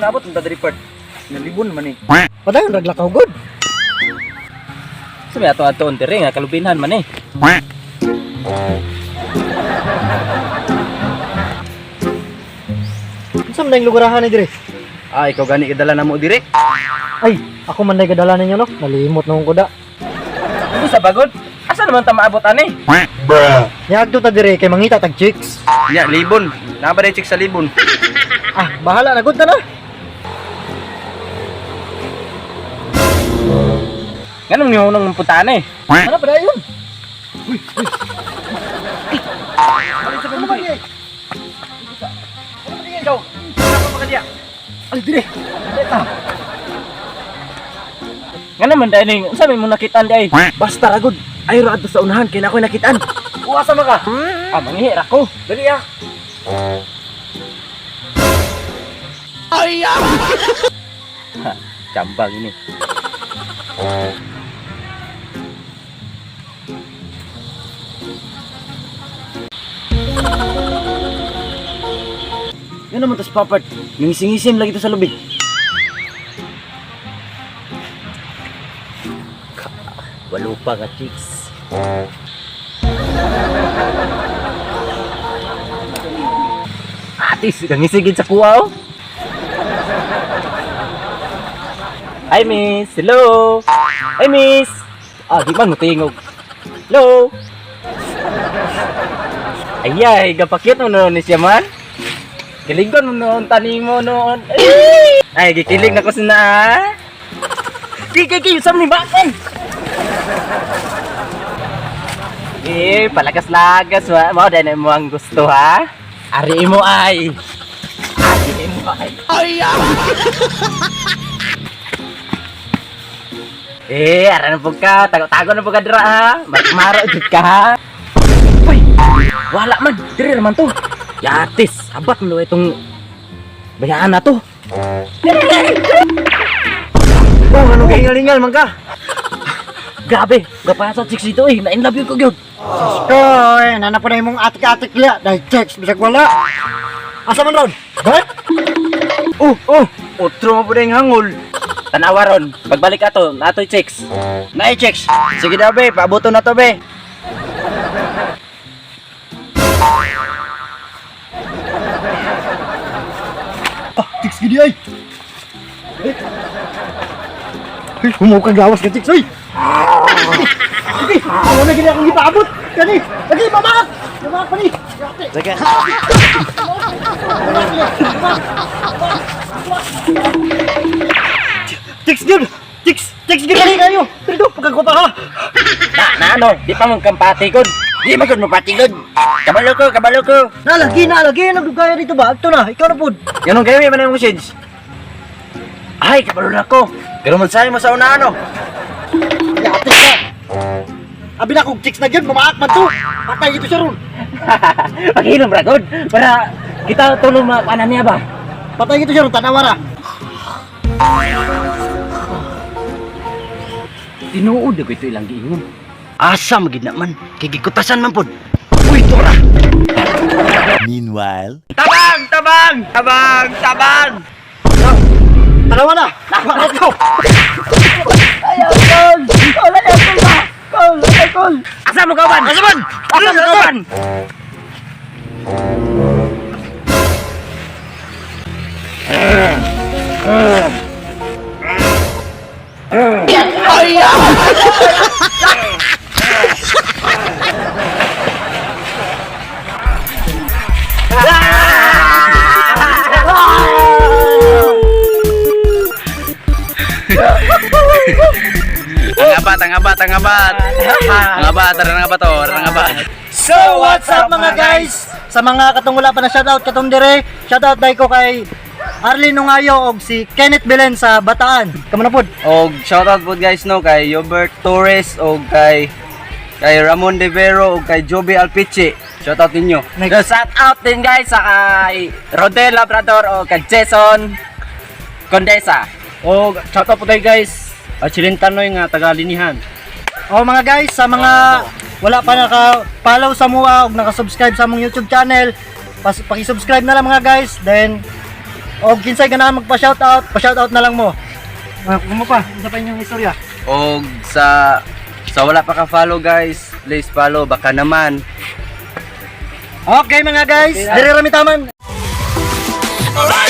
sabot ang dadri part. Nalibon man eh. Padayon raglakaw good. Sabi ato-ato on dire nga kalubinhan man eh. Unsa man yung lugarahan ni dire? Ah, ikaw gani kadala namo dire. Ay, ako man day kadala ninyo no. Nalimot na akong kuda. Hindi sa bagod. Asa naman ta maabot ani? Yagto ta dire kay mangita tag chicks. Ya, libon. Naba day check sa libon. Ah, bahala na good na na. Ganun yung unang puntaan eh. Ano pa dayon? Ano ba niya? Ano ba niya ikaw? Ano pa kanya? Ay dire. Nga naman dahil ning, sabi mo nakitaan di ay. Basta ragod. Ay raad sa unahan kaya na ako'y nakitaan. Uwasa mo ka. Ah, manghihir ako. Dali ah. Ay ah! Ha, kambang ini. Yan naman tas papat. Nangising-isim lagi to sa lubig. Walo pa ka chicks. Atis, nangisigid sa kuwa oh. Hi miss, hello. Hi miss. Ah, di man mo tingog. Hello. Ayay, gapakit mo noon ni siya man. Kilingon mo noon, tani mo noon. Ay, gikilig na ko sina. Kiki, usam ni bakon. Palagas-lagas wa. Mao dai mo ang gusto ha. Ari mo ay. Ari mo ay. Ay. Aran po ka, tago-tago na po ka dira ha. Maro jud ka ha. Uy, wala man, dire naman to. Yatis, habat mo itong bayaan na to. Oh, ano kahingal-hingal man ka? Grabe, gapasa chicks dito eh, na-in love you ko gyud. Oy, nana pa na imong atik-atik liya. Dahil chicks bisag wala. Asa man ron? What? Utro mo po na yung hangul. Tanawa ron, pagbalik ato, nato'y chicks. Naay chicks, sige daw be, paabuto na to be. Ah, chicks gidi ay. Ay, humukang gawas ka chicks ay. Sige, ako na gini akong ipaabot. Kani, lagi mamak. Mamak pa ni. Sige. Chicks gid. Chicks gid kani kayo. Pero pagkakota ha. Na ano, di pa mong kampatikod. Di ba kung mapatigod? Kabalo ko. Nalagi, nagdugaya dito ba? Ito na, ikaw na pod. Ganun kayo, may manang message. Ay, kabalo na ko. Pero magsabi mo sa una ano. Yate ka. Abi na kung chicks na gyud, mamaak man to. Patay ito siya ron. Pag-inom ragod, para kita tulong makapanan niya ba? Patay ito siya ron, tanawara. Tinuod ako ito ilang giingon. Asa magid na man, kigikutasan man pod. Uy, tora. Meanwhile, Tabang! Tanawa na. Nakakot ko. Ayaw, Kol! Wala na, Kol ba? Kol! Asa mo kawan? Asa mo kawan? Ang abat. So, what's up mga guys? Sa mga katong wala pa na shoutout katong dire, shoutout dai ko kay Arlene Nungayo og si Kenneth Belen sa Bataan. Kamo na pod. Og shoutout po guys no kay Yobert Torres og kay Ramon De Vero og kay Joby Alpichi. Shoutout ninyo. Shoutout din guys sa kay Rodel Labrador og kay Jason Condesa. Og shoutout po tayo guys. Chilintanoy nga taga-linihan. Oh mga guys, sa mga wala pa naka-follow sa mua og naka-subscribe sa among YouTube channel, paki-subscribe na lang mga guys. Then O kinsay ganahan magpa-shoutout, pa-shoutout na lang mo. Kung mo pa, isa pa inyong istorya. O sa wala pa ka-follow guys, please follow, baka naman. Okay mga guys, dire rami taman. Alright.